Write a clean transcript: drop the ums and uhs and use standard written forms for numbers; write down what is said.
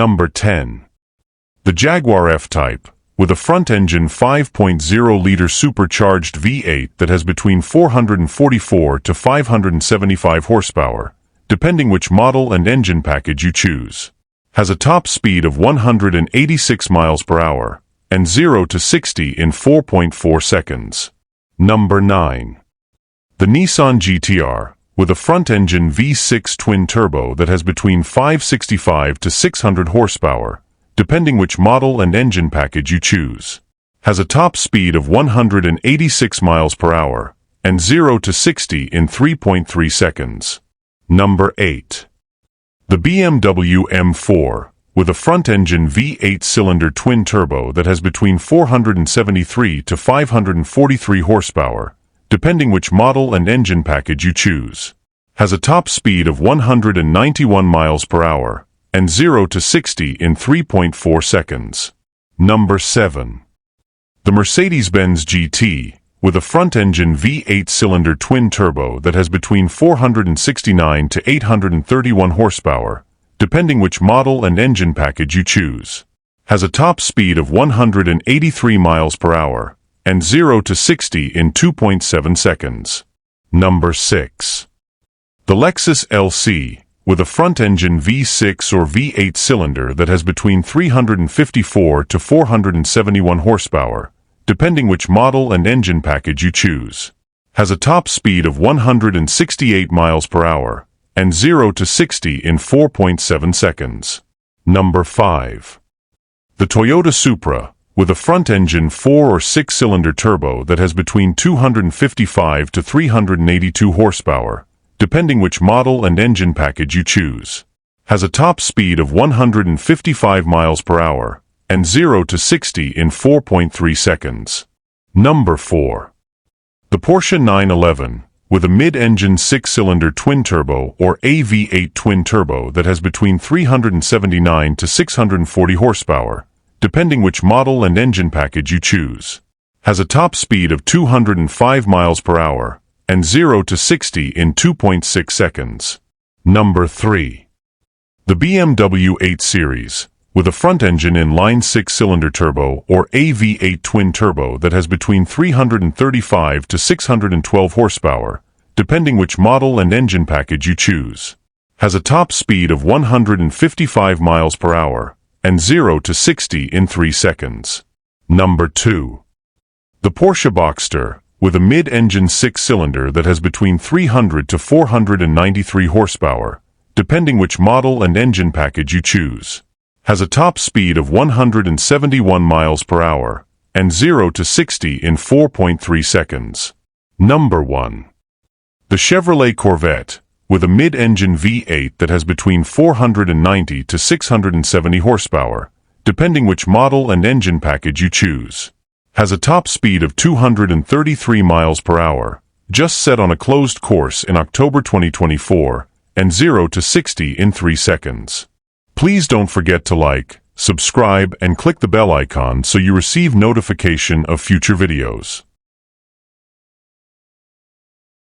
Number 10. The Jaguar F-Type, with a front-engine 5.0-liter supercharged V8 that has between 444 to 575 horsepower, depending which model and engine package you choose. Has a top speed of 186 miles per hour and 0 to 60 in 4.4 seconds. Number 9. The Nissan GT-R, with a front-engine V6 twin-turbo that has between 565 to 600 horsepower, depending which model and engine package you choose. Has a top speed of 186 miles per hour and 0 to 60 in 3.3 seconds. Number 8. The BMW M4, with a front-engine V8-cylinder twin-turbo that has between 473 to 543 horsepower, depending which model and engine package you choose. Has a top speed of 191 miles per hour and 0 to 60 in 3.4 seconds. Number 7. The Mercedes-Benz GT, with a front-engine V8-cylinder twin-turbo that has between 469 to 831 horsepower, depending which model and engine package you choose. Has a top speed of 183 miles per hour and 0 to 60 in 2.7 seconds. Number 6. The Lexus LC, with a front-engine V6 or V8 cylinder that has between 354 to 471 horsepower, depending which model and engine package you choose. Has a top speed of 168 miles per hour and 0 to 60 in 4.7 seconds. Number 5. The Toyota Supra, with a front-engine 4 or 6-cylinder turbo that has between 255 to 382 horsepower, depending which model and engine package you choose. Has a top speed of 155 miles per hour and 0 to 60 in 4.3 seconds. Number 4. The Porsche 911, with a mid-engine 6-cylinder twin-turbo or AV8 twin-turbo that has between 379 to 640 horsepower, depending which model and engine package you choose. Has a top speed of 205 miles per hour and 0 to 60 in 2.6 seconds. Number 3. The BMW 8 Series, with a front-engine inline 6-cylinder turbo or AV8 twin-turbo that has between 335 to 612 horsepower, depending which model and engine package you choose. Has a top speed of 155 miles per hour and 0 to 60 in 3 seconds. Number 2. The Porsche Boxster, with a mid-engine 6-cylinder that has between 300 to 493 horsepower, depending which model and engine package you choose. Has a top speed of 171 miles per hour and 0 to 60 in 4.3 seconds. Number 1. The Chevrolet Corvette, with a mid-engine V8 that has between 490 to 670 horsepower, depending which model and engine package you choose. Has a top speed of 233 miles per hour, just set on a closed course in October 2024, and 0 to 60 in 3 seconds. Please don't forget to like, subscribe, and click the bell icon so you receive notification of future videos.